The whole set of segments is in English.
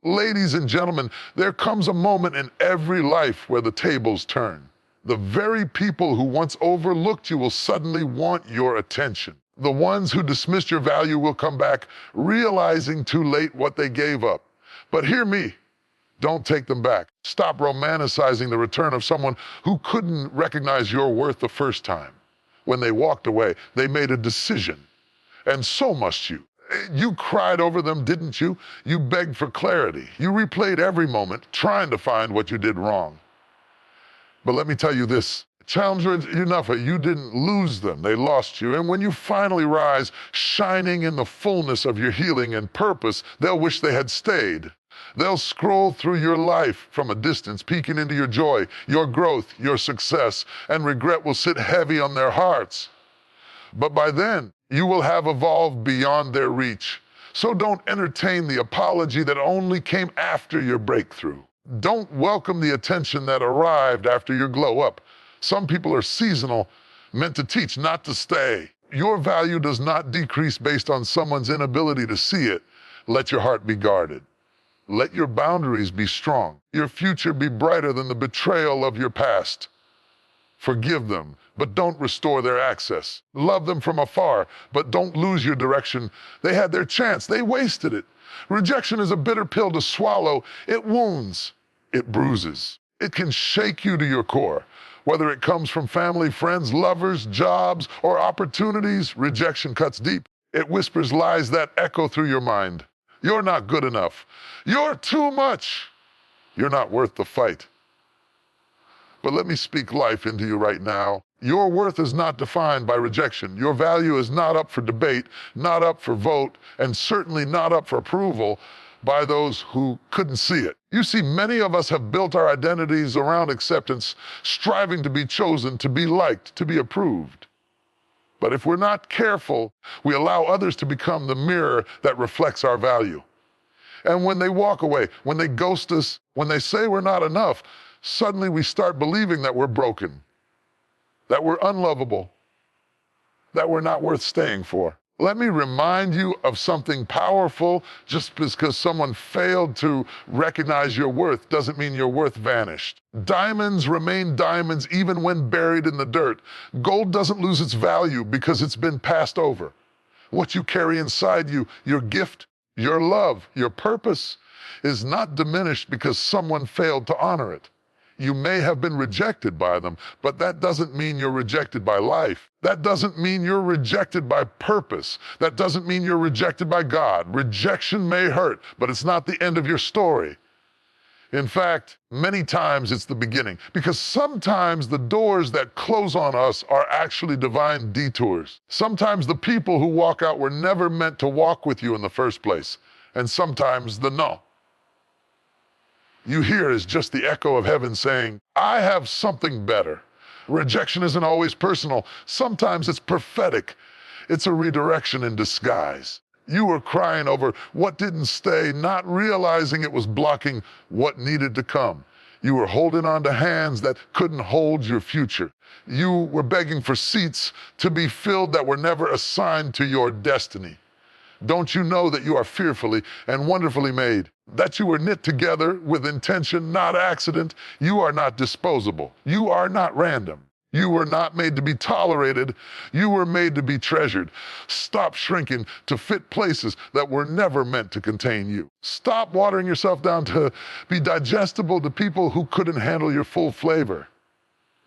Ladies and gentlemen, there comes a moment in every life where the tables turn. The very people who once overlooked you will suddenly want your attention. The ones who dismissed your value will come back, realizing too late what they gave up. But hear me, don't take them back. Stop romanticizing the return of someone who couldn't recognize your worth the first time. When they walked away, they made a decision. And so must you. You cried over them, didn't you? You begged for clarity. You replayed every moment, trying to find what you did wrong. But let me tell you this, Challenger, enough, you didn't lose them, they lost you. And when you finally rise, shining in the fullness of your healing and purpose, they'll wish they had stayed. They'll scroll through your life from a distance, peeking into your joy, your growth, your success, and regret will sit heavy on their hearts. But by then, you will have evolved beyond their reach. So don't entertain the apology that only came after your breakthrough. Don't welcome the attention that arrived after your glow up. Some people are seasonal, meant to teach, not to stay. Your value does not decrease based on someone's inability to see it. Let your heart be guarded. Let your boundaries be strong. Your future be brighter than the betrayal of your past. Forgive them, but don't restore their access. Love them from afar, but don't lose your direction. They had their chance. They wasted it. Rejection is a bitter pill to swallow. It wounds. It bruises. It can shake you to your core. Whether it comes from family, friends, lovers, jobs, or opportunities, rejection cuts deep. It whispers lies that echo through your mind. You're not good enough. You're too much. You're not worth the fight. But let me speak life into you right now. Your worth is not defined by rejection. Your value is not up for debate, not up for vote, and certainly not up for approval by those who couldn't see it. You see, many of us have built our identities around acceptance, striving to be chosen, to be liked, to be approved. But if we're not careful, we allow others to become the mirror that reflects our value. And when they walk away, when they ghost us, when they say we're not enough, suddenly we start believing that we're broken, that we're unlovable, that we're not worth staying for. Let me remind you of something powerful. Just because someone failed to recognize your worth doesn't mean your worth vanished. Diamonds remain diamonds even when buried in the dirt. Gold doesn't lose its value because it's been passed over. What you carry inside you, your gift, your love, your purpose, is not diminished because someone failed to honor it. You may have been rejected by them, but that doesn't mean you're rejected by life. That doesn't mean you're rejected by purpose. That doesn't mean you're rejected by God. Rejection may hurt, but it's not the end of your story. In fact, many times it's the beginning, because sometimes the doors that close on us are actually divine detours. Sometimes the people who walk out were never meant to walk with you in the first place, and sometimes the no you hear is just the echo of heaven saying, I have something better. Rejection isn't always personal. Sometimes it's prophetic. It's a redirection in disguise. You were crying over what didn't stay, not realizing it was blocking what needed to come. You were holding on to hands that couldn't hold your future. You were begging for seats to be filled that were never assigned to your destiny. Don't you know that you are fearfully and wonderfully made? That you were knit together with intention, not accident? You are not disposable. You are not random. You were not made to be tolerated. You were made to be treasured. Stop shrinking to fit places that were never meant to contain you. Stop watering yourself down to be digestible to people who couldn't handle your full flavor.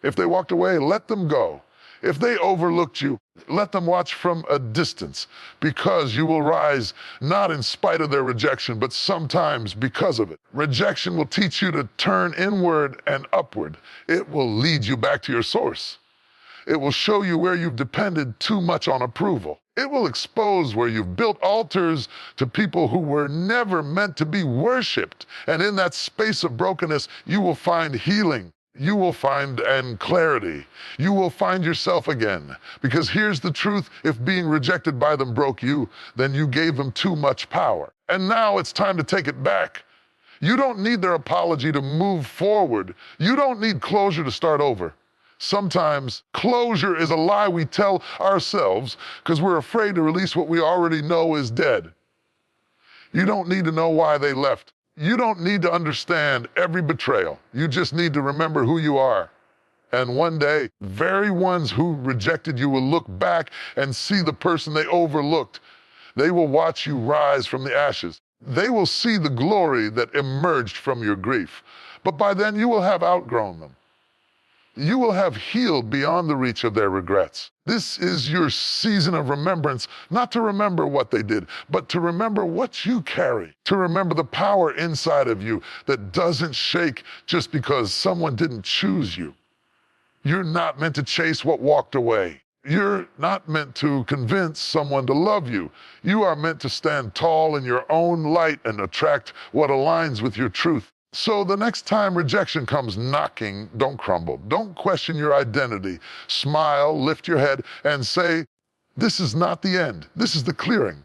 If they walked away, let them go. If they overlooked you, let them watch from a distance, because you will rise not in spite of their rejection, but sometimes because of it. Rejection will teach you to turn inward and upward. It will lead you back to your source. It will show you where you've depended too much on approval. It will expose where you've built altars to people who were never meant to be worshipped. And in that space of brokenness, you will find healing. You will find clarity. You will find yourself again. Because here's the truth, if being rejected by them broke you, then you gave them too much power. And now it's time to take it back. You don't need their apology to move forward. You don't need closure to start over. Sometimes closure is a lie we tell ourselves because we're afraid to release what we already know is dead. You don't need to know why they left. You don't need to understand every betrayal. You just need to remember who you are. And one day, very ones who rejected you will look back and see the person they overlooked. They will watch you rise from the ashes. They will see the glory that emerged from your grief. But by then, you will have outgrown them. You will have healed beyond the reach of their regrets. This is your season of remembrance, not to remember what they did, but to remember what you carry, to remember the power inside of you that doesn't shake just because someone didn't choose you. You're not meant to chase what walked away. You're not meant to convince someone to love you. You are meant to stand tall in your own light and attract what aligns with your truth. So the next time rejection comes knocking, don't crumble. Don't question your identity. Smile, lift your head, and say, this is not the end. This is the clearing.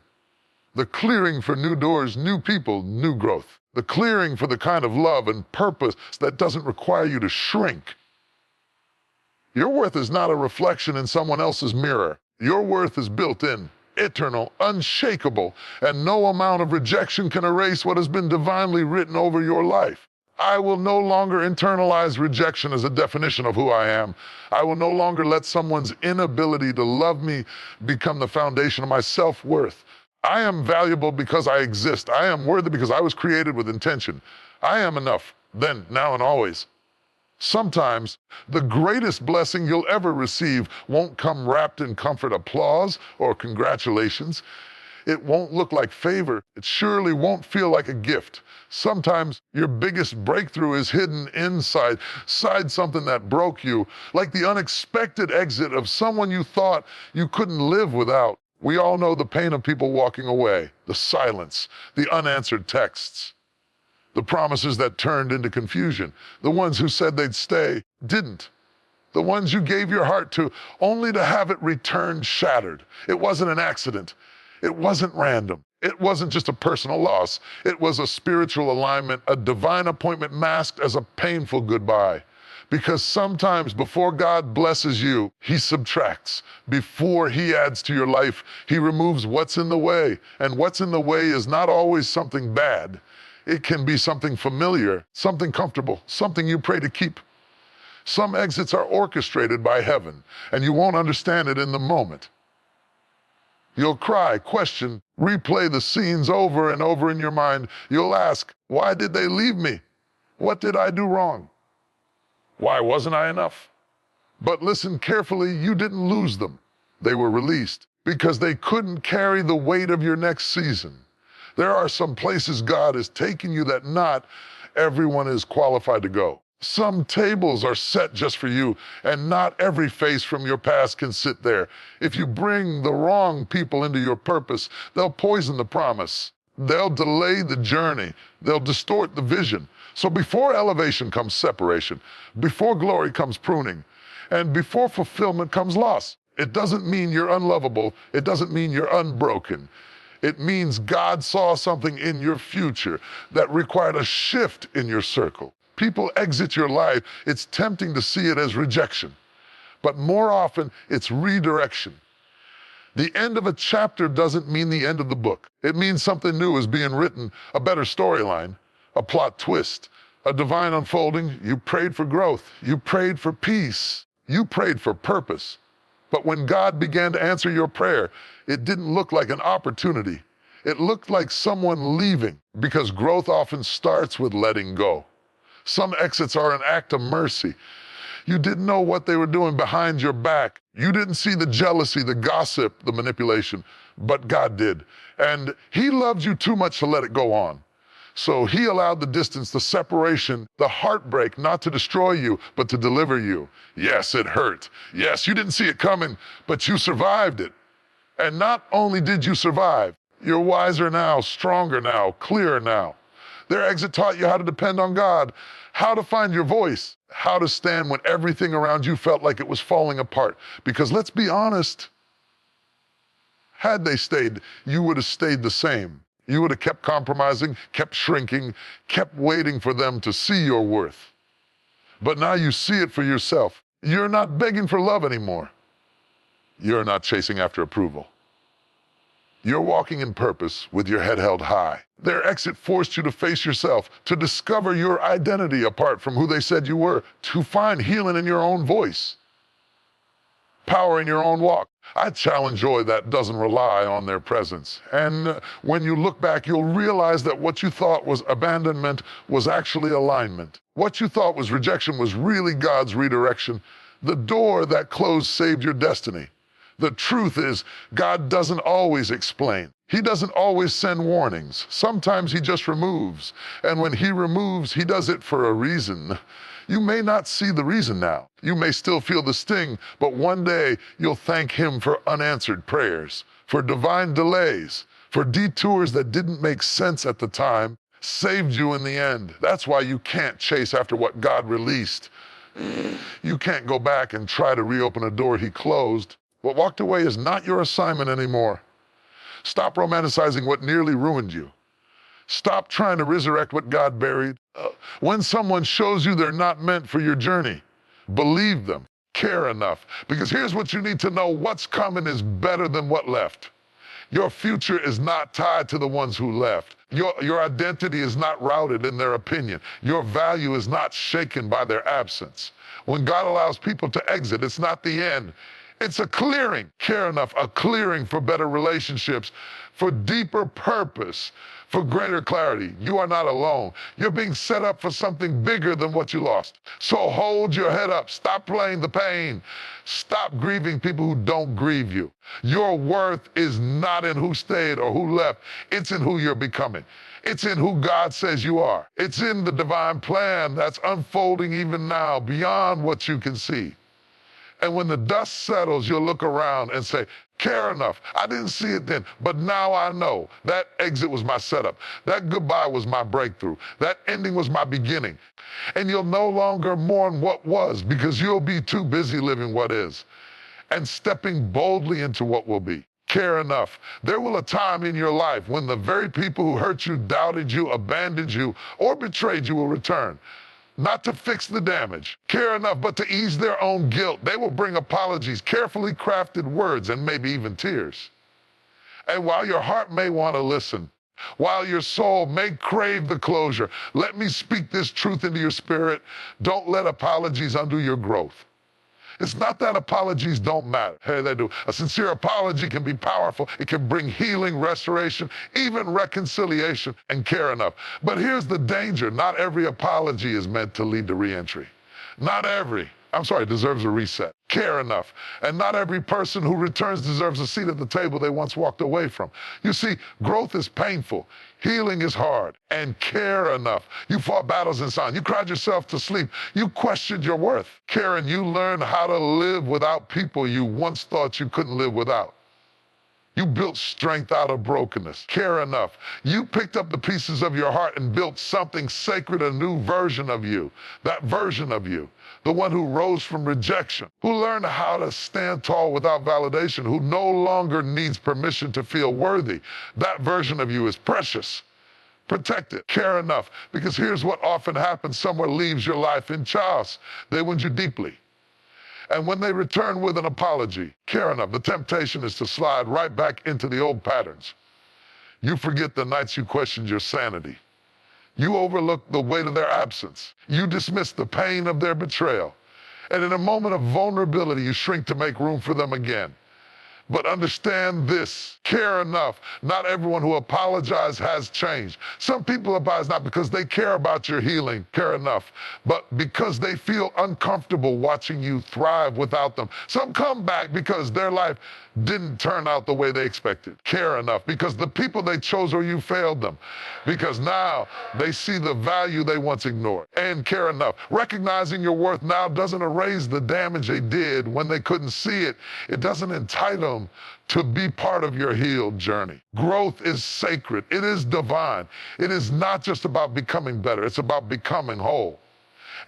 The clearing for new doors, new people, new growth. The clearing for the kind of love and purpose that doesn't require you to shrink. Your worth is not a reflection in someone else's mirror. Your worth is built in, eternal, unshakable, and no amount of rejection can erase what has been divinely written over your life. I will no longer internalize rejection as a definition of who I am. I will no longer let someone's inability to love me become the foundation of my self-worth. I am valuable because I exist. I am worthy because I was created with intention. I am enough, then, now, and always. Sometimes the greatest blessing you'll ever receive won't come wrapped in comfort applause or congratulations. It won't look like favor. It surely won't feel like a gift. Sometimes your biggest breakthrough is hidden inside something that broke you, like the unexpected exit of someone you thought you couldn't live without. We all know the pain of people walking away, the silence, the unanswered texts. The promises that turned into confusion. The ones who said they'd stay, didn't. The ones you gave your heart to, only to have it returned shattered. It wasn't an accident. It wasn't random. It wasn't just a personal loss. It was a spiritual alignment, a divine appointment masked as a painful goodbye. Because sometimes before God blesses you, He subtracts. Before He adds to your life, He removes what's in the way. And what's in the way is not always something bad. It can be something familiar, something comfortable, something you pray to keep. Some exits are orchestrated by heaven, and you won't understand it in the moment. You'll cry, question, replay the scenes over and over in your mind. You'll ask, why did they leave me? What did I do wrong? Why wasn't I enough? But listen carefully, you didn't lose them. They were released because they couldn't carry the weight of your next season. There are some places God is taking you that not everyone is qualified to go. Some tables are set just for you, and not every face from your past can sit there. If you bring the wrong people into your purpose, they'll poison the promise. They'll delay the journey. They'll distort the vision. So before elevation comes separation, before glory comes pruning, and before fulfillment comes loss. It doesn't mean you're unlovable. It doesn't mean you're unbroken. It means God saw something in your future that required a shift in your circle. People exit your life. It's tempting to see it as rejection, but more often it's redirection. The end of a chapter doesn't mean the end of the book. It means something new is being written, a better storyline, a plot twist, a divine unfolding. You prayed for growth. You prayed for peace. You prayed for purpose. But when God began to answer your prayer, it didn't look like an opportunity. It looked like someone leaving, because growth often starts with letting go. Some exits are an act of mercy. You didn't know what they were doing behind your back. You didn't see the jealousy, the gossip, the manipulation, but God did. And He loved you too much to let it go on. So He allowed the distance, the separation, the heartbreak, not to destroy you, but to deliver you. Yes, it hurt. Yes, you didn't see it coming, but you survived it. And not only did you survive, you're wiser now, stronger now, clearer now. Their exit taught you how to depend on God, how to find your voice, how to stand when everything around you felt like it was falling apart. Because let's be honest, had they stayed, you would have stayed the same. You would have kept compromising, kept shrinking, kept waiting for them to see your worth. But now you see it for yourself. You're not begging for love anymore. You're not chasing after approval. You're walking in purpose with your head held high. Their exit forced you to face yourself, to discover your identity apart from who they said you were, to find healing in your own voice, power in your own walk. I challenge joy that doesn't rely on their presence. And when you look back, you'll realize that what you thought was abandonment was actually alignment. What you thought was rejection was really God's redirection. The door that closed saved your destiny. The truth is, God doesn't always explain. He doesn't always send warnings. Sometimes he just removes. And when he removes, he does it for a reason. You may not see the reason now. You may still feel the sting, but one day you'll thank him for unanswered prayers, for divine delays, for detours that didn't make sense at the time, saved you in the end. That's why you can't chase after what God released. You can't go back and try to reopen a door he closed. What walked away is not your assignment anymore. Stop romanticizing what nearly ruined you. Stop trying to resurrect what God buried. When someone shows you they're not meant for your journey, believe them, care enough. Because here's what you need to know: what's coming is better than what left. Your future is not tied to the ones who left. Your identity is not routed in their opinion. Your value is not shaken by their absence. When God allows people to exit, it's not the end. It's a clearing. Care enough, a clearing for better relationships, for deeper purpose, for greater clarity. You are not alone. You're being set up for something bigger than what you lost. So hold your head up. Stop playing the pain. Stop grieving people who don't grieve you. Your worth is not in who stayed or who left. It's in who you're becoming. It's in who God says you are. It's in the divine plan that's unfolding even now beyond what you can see. And when the dust settles, you'll look around and say, care enough. I didn't see it then, but now I know. That exit was my setup. That goodbye was my breakthrough. That ending was my beginning. And you'll no longer mourn what was, because you'll be too busy living what is and stepping boldly into what will be. Care enough. There will a time in your life when the very people who hurt you, doubted you, abandoned you, or betrayed you will return. Not to fix the damage, care enough, but to ease their own guilt. They will bring apologies, carefully crafted words, and maybe even tears. And while your heart may want to listen, while your soul may crave the closure, let me speak this truth into your spirit. Don't let apologies undo your growth. It's not that apologies don't matter. Hey, they do. A sincere apology can be powerful. It can bring healing, restoration, even reconciliation, and care enough. But here's the danger. Not every apology is meant to lead to reentry. Not every, deserves a reset. Care enough. And not every person who returns deserves a seat at the table they once walked away from. You see, growth is painful. Healing is hard. And care enough. You fought battles in silence. You cried yourself to sleep. You questioned your worth. Care, and you learned how to live without people you once thought you couldn't live without. You built strength out of brokenness. Care enough. You picked up the pieces of your heart and built something sacred, a new version of you. That version of you, the one who rose from rejection, who learned how to stand tall without validation, who no longer needs permission to feel worthy. That version of you is precious. Protect it. Care enough. Because here's what often happens. Someone leaves your life in chaos. They wound you deeply. And when they return with an apology, care enough. The temptation is to slide right back into the old patterns. You forget the nights you questioned your sanity. You overlook the weight of their absence. You dismiss the pain of their betrayal. And in a moment of vulnerability, you shrink to make room for them again. But understand this, care enough. Not everyone who apologizes has changed. Some people apologize not because they care about your healing, care enough, but because they feel uncomfortable watching you thrive without them. Some come back because their life didn't turn out the way they expected. Care enough, because the people they chose or you failed them. Because now they see the value they once ignored. And care enough. Recognizing your worth now doesn't erase the damage they did when they couldn't see it. It doesn't entitle them to be part of your healed journey. Growth is sacred. It is divine. It is not just about becoming better. It's about becoming whole.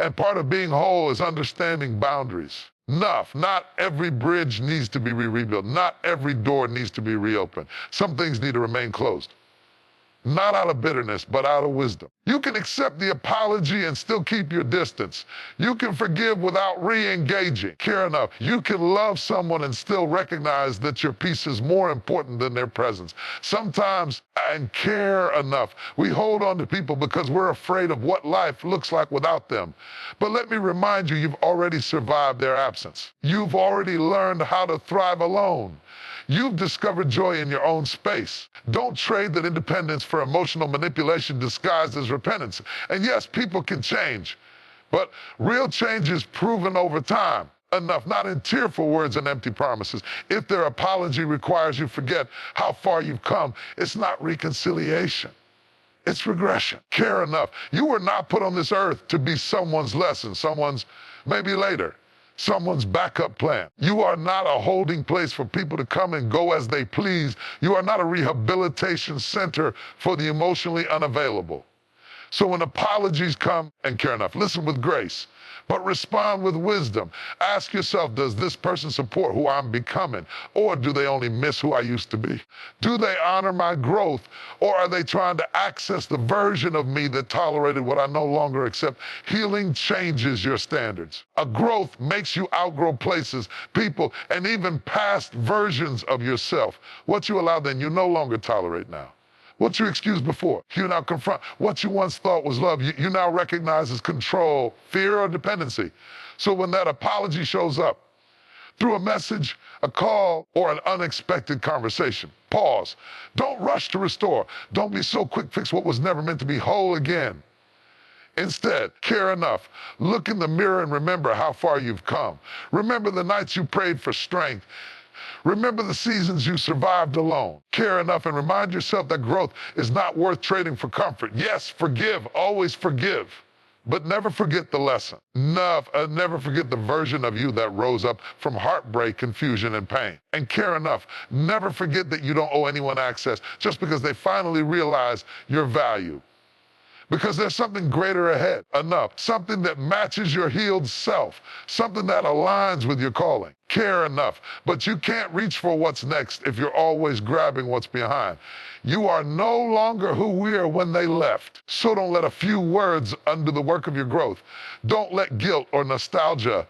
And part of being whole is understanding boundaries. Enough. Not every bridge needs to be rebuilt. Not every door needs to be reopened. Some things need to remain closed. not out of bitterness, but out of wisdom. You can accept the apology and still keep your distance. You can forgive without re-engaging. Care enough. You can love someone and still recognize that your peace is more important than their presence. Sometimes, and care enough, we hold on to people because we're afraid of what life looks like without them. But let me remind you, you've already survived their absence. You've already learned how to thrive alone. You've discovered joy in your own space. Don't trade that independence for emotional manipulation disguised as repentance. And yes, people can change, but real change is proven over time. Enough, not in tearful words and empty promises. If their apology requires you forget how far you've come, it's not reconciliation. It's regression. Care enough. You were not put on this earth to be someone's lesson, someone's maybe later, someone's backup plan. You are not a holding place for people to come and go as they please. You are not a rehabilitation center for the emotionally unavailable. So when apologies come, and care enough, listen with grace, but respond with wisdom. Ask yourself, does this person support who I'm becoming? Or do they only miss who I used to be? Do they honor my growth? Or are they trying to access the version of me that tolerated what I no longer accept? Healing changes your standards. A growth makes you outgrow places, people, and even past versions of yourself. What you allow then, you no longer tolerate now. What you excused before, you now confront. What you once thought was love, you now recognize as control, fear, or dependency. So when that apology shows up, through a message, a call, or an unexpected conversation, pause. Don't rush to restore. Don't be so quick fix what was never meant to be whole again. Instead, care enough. Look in the mirror and remember how far you've come. Remember the nights you prayed for strength. Remember the seasons you survived alone. Care enough and remind yourself that growth is not worth trading for comfort. Yes, forgive, always forgive. But never forget the lesson. Never forget the version of you that rose up from heartbreak, confusion, and pain. And care enough. Never forget that you don't owe anyone access just because they finally realize your value. Because there's something greater ahead. Enough. Something that matches your healed self. Something that aligns with your calling. Care enough. But you can't reach for what's next if you're always grabbing what's behind. You are no longer who we were when they left. So don't let a few words undo the work of your growth. Don't let guilt or nostalgia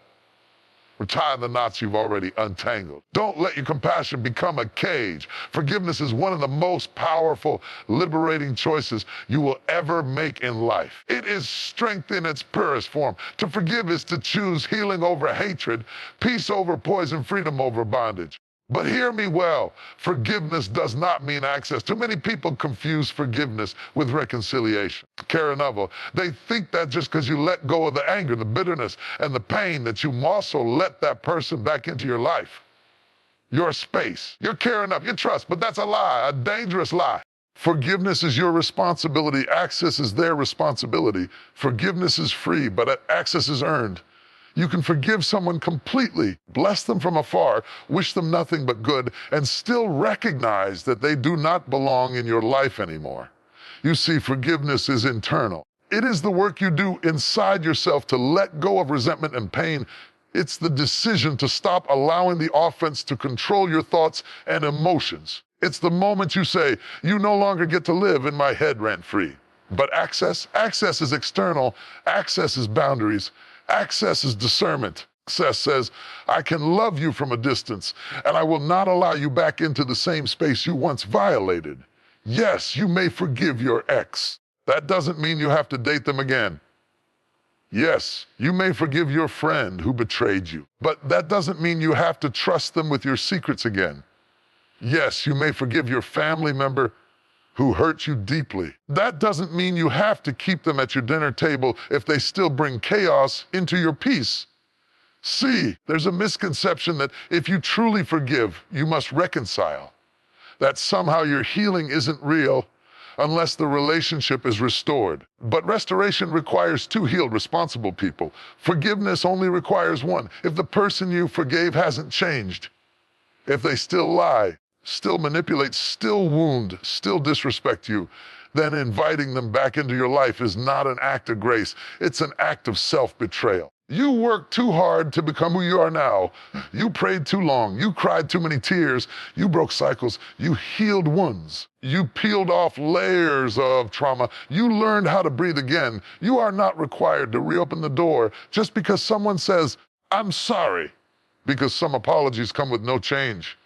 tie the knots you've already untangled. Don't let your compassion become a cage. Forgiveness is one of the most powerful, liberating choices you will ever make in life. It is strength in its purest form. To forgive is to choose healing over hatred, peace over poison, freedom over bondage. But hear me well, forgiveness does not mean access. Too many people confuse forgiveness with reconciliation. Care enough, they think that just because you let go of the anger, the bitterness, and the pain, that you also let that person back into your life, your space, your care enough, your trust. But that's a lie, a dangerous lie. Forgiveness is your responsibility. Access is their responsibility. Forgiveness is free, but access is earned. You can forgive someone completely, bless them from afar, wish them nothing but good, and still recognize that they do not belong in your life anymore. You see, forgiveness is internal. It is the work you do inside yourself to let go of resentment and pain. It's the decision to stop allowing the offense to control your thoughts and emotions. It's the moment you say, you no longer get to live in my head rent-free. But access is external. Access is boundaries. Access is discernment. Access says, I can love you from a distance, and I will not allow you back into the same space you once violated. Yes, you may forgive your ex. That doesn't mean you have to date them again. Yes, you may forgive your friend who betrayed you, but that doesn't mean you have to trust them with your secrets again. Yes, you may forgive your family member who hurt you deeply. That doesn't mean you have to keep them at your dinner table if they still bring chaos into your peace. See, there's a misconception that if you truly forgive, you must reconcile. That somehow your healing isn't real unless the relationship is restored. But restoration requires two healed, responsible people. Forgiveness only requires one. If the person you forgave hasn't changed, if they still lie, still manipulate, still wound, still disrespect you, then inviting them back into your life is not an act of grace. It's an act of self-betrayal. You worked too hard to become who you are now. You prayed too long. You cried too many tears. You broke cycles. You healed wounds. You peeled off layers of trauma. You learned how to breathe again. You are not required to reopen the door just because someone says, "I'm sorry," because some apologies come with no change.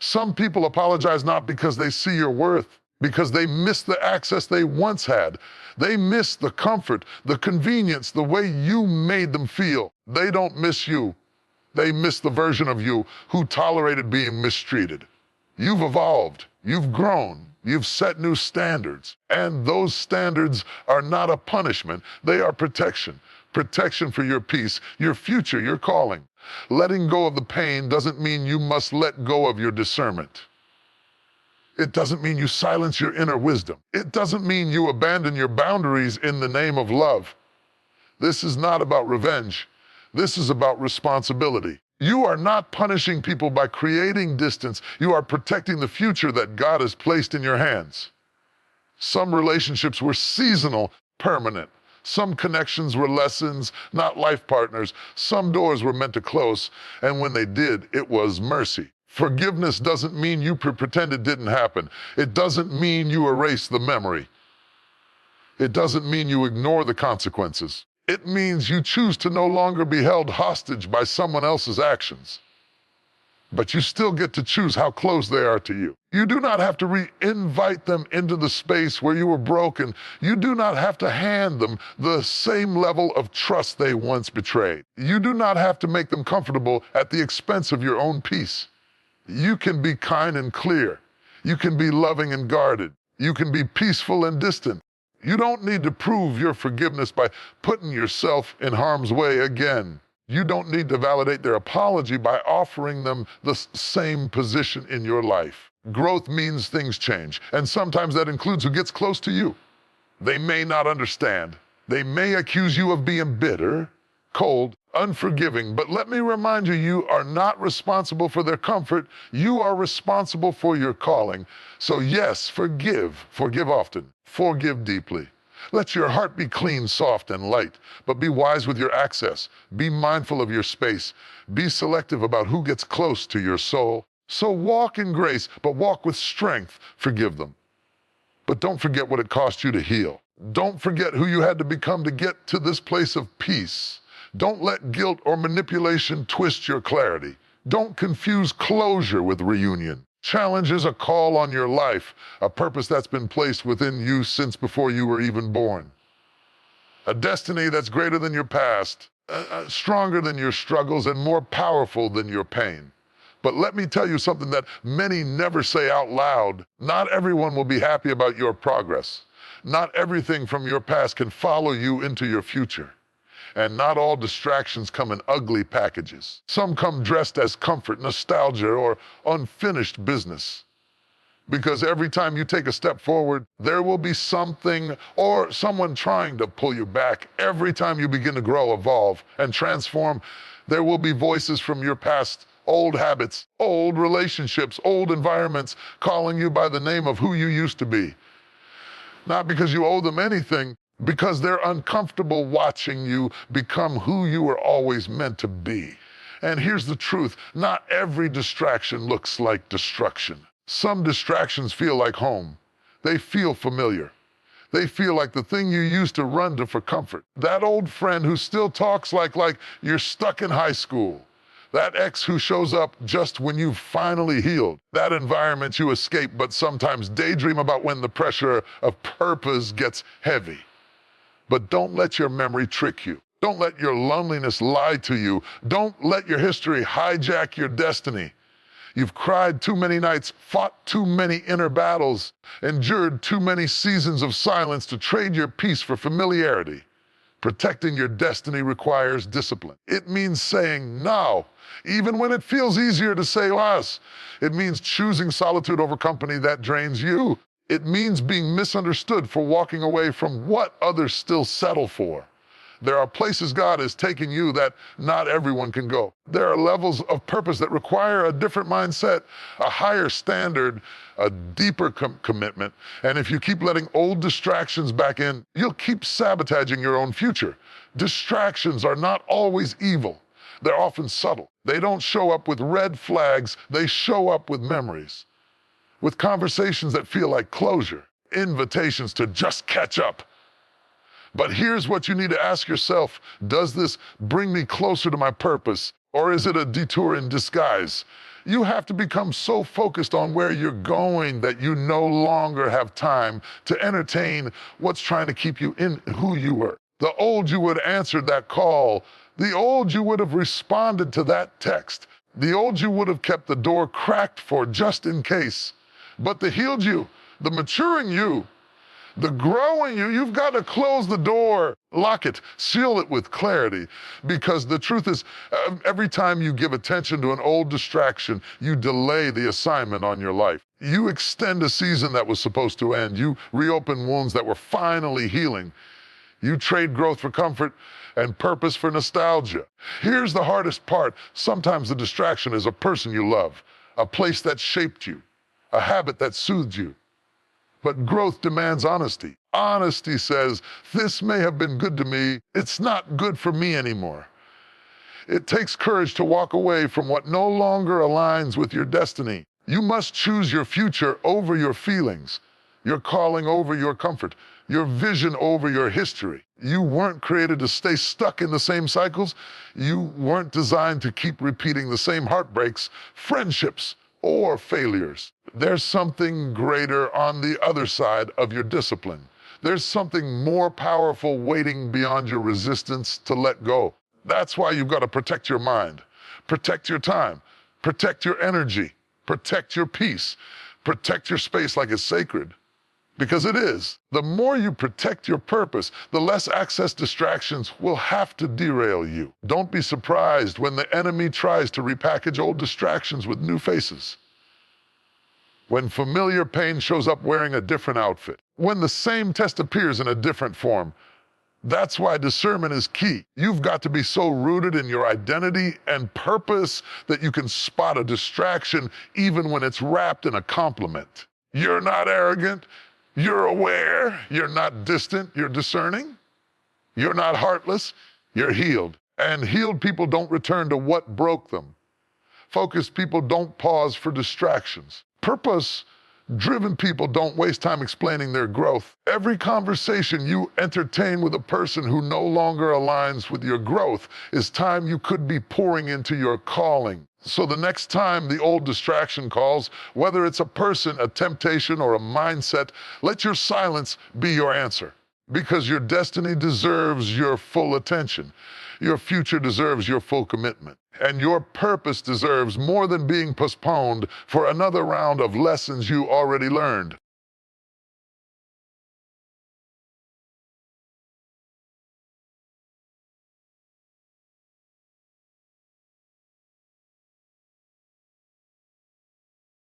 Some people apologize not because they see your worth, because they miss the access they once had. They miss the comfort, the convenience, the way you made them feel. They don't miss you. They miss the version of you who tolerated being mistreated. You've evolved. You've grown. You've set new standards. And those standards are not a punishment. They are protection. Protection for your peace, your future, your calling. Letting go of the pain doesn't mean you must let go of your discernment. It doesn't mean you silence your inner wisdom. It doesn't mean you abandon your boundaries in the name of love. This is not about revenge. This is about responsibility. You are not punishing people by creating distance. You are protecting the future that God has placed in your hands. Some relationships were seasonal, permanent. Some connections were lessons, not life partners. Some doors were meant to close, and when they did, it was mercy. Forgiveness doesn't mean you pretend it didn't happen. It doesn't mean you erase the memory. It doesn't mean you ignore the consequences. It means you choose to no longer be held hostage by someone else's actions. But you still get to choose how close they are to you. You do not have to re-invite them into the space where you were broken. You do not have to hand them the same level of trust they once betrayed. You do not have to make them comfortable at the expense of your own peace. You can be kind and clear. You can be loving and guarded. You can be peaceful and distant. You don't need to prove your forgiveness by putting yourself in harm's way again. You don't need to validate their apology by offering them the same position in your life. Growth means things change, and sometimes that includes who gets close to you. They may not understand. They may accuse you of being bitter, cold, unforgiving, but let me remind you, you are not responsible for their comfort. You are responsible for your calling. So yes, forgive. Forgive often. Forgive deeply. Let your heart be clean, soft, and light, but be wise with your access. Be mindful of your space. Be selective about who gets close to your soul. So walk in grace, but walk with strength. Forgive them. But don't forget what it cost you to heal. Don't forget who you had to become to get to this place of peace. Don't let guilt or manipulation twist your clarity. Don't confuse closure with reunion. Challenge is a call on your life, a purpose that's been placed within you since before you were even born. A destiny that's greater than your past, stronger than your struggles, and more powerful than your pain. But let me tell you something that many never say out loud. Not everyone will be happy about your progress. Not everything from your past can follow you into your future. And not all distractions come in ugly packages. Some come dressed as comfort, nostalgia, or unfinished business. Because every time you take a step forward, there will be something or someone trying to pull you back. Every time you begin to grow, evolve, and transform, there will be voices from your past, old habits, old relationships, old environments, calling you by the name of who you used to be. Not because you owe them anything, because they're uncomfortable watching you become who you were always meant to be. And here's the truth, not every distraction looks like destruction. Some distractions feel like home. They feel familiar. They feel like the thing you used to run to for comfort. That old friend who still talks like you're stuck in high school. That ex who shows up just when you've finally healed. That environment you escape but sometimes daydream about when the pressure of purpose gets heavy. But don't let your memory trick you. Don't let your loneliness lie to you. Don't let your history hijack your destiny. You've cried too many nights, fought too many inner battles, endured too many seasons of silence to trade your peace for familiarity. Protecting your destiny requires discipline. It means saying no, even when it feels easier to say less. It means choosing solitude over company that drains you. It means being misunderstood for walking away from what others still settle for. There are places God is taking you that not everyone can go. There are levels of purpose that require a different mindset, a higher standard, a deeper commitment. And if you keep letting old distractions back in, you'll keep sabotaging your own future. Distractions are not always evil. They're often subtle. They don't show up with red flags. They show up with memories, with conversations that feel like closure, invitations to just catch up. But here's what you need to ask yourself. Does this bring me closer to my purpose, or is it a detour in disguise? You have to become so focused on where you're going that you no longer have time to entertain what's trying to keep you in who you were. The old you would have answered that call. The old you would have responded to that text. The old you would have kept the door cracked for just in case. But the healed you, the maturing you, the growing you, you've got to close the door, lock it, seal it with clarity. Because the truth is, every time you give attention to an old distraction, you delay the assignment on your life. You extend a season that was supposed to end. You reopen wounds that were finally healing. You trade growth for comfort and purpose for nostalgia. Here's the hardest part. Sometimes the distraction is a person you love, a place that shaped you, a habit that soothed you. But growth demands honesty. Honesty says, this may have been good to me. It's not good for me anymore. It takes courage to walk away from what no longer aligns with your destiny. You must choose your future over your feelings, your calling over your comfort, your vision over your history. You weren't created to stay stuck in the same cycles. You weren't designed to keep repeating the same heartbreaks, friendships, or failures. There's something greater on the other side of your discipline. There's something more powerful waiting beyond your resistance to let go. That's why you've got to protect your mind, protect your time, protect your energy, protect your peace, protect your space like it's sacred. Because it is. The more you protect your purpose, the less access distractions will have to derail you. Don't be surprised when the enemy tries to repackage old distractions with new faces. When familiar pain shows up wearing a different outfit. When the same test appears in a different form. That's why discernment is key. You've got to be so rooted in your identity and purpose that you can spot a distraction even when it's wrapped in a compliment. You're not arrogant. You're aware. You're not distant. You're discerning. You're not heartless. You're healed. And healed people don't return to what broke them. Focused people don't pause for distractions. Purpose-driven people don't waste time explaining their growth. Every conversation you entertain with a person who no longer aligns with your growth is time you could be pouring into your calling. So the next time the old distraction calls, whether it's a person, a temptation, or a mindset, let your silence be your answer. Because your destiny deserves your full attention. Your future deserves your full commitment. And your purpose deserves more than being postponed for another round of lessons you already learned.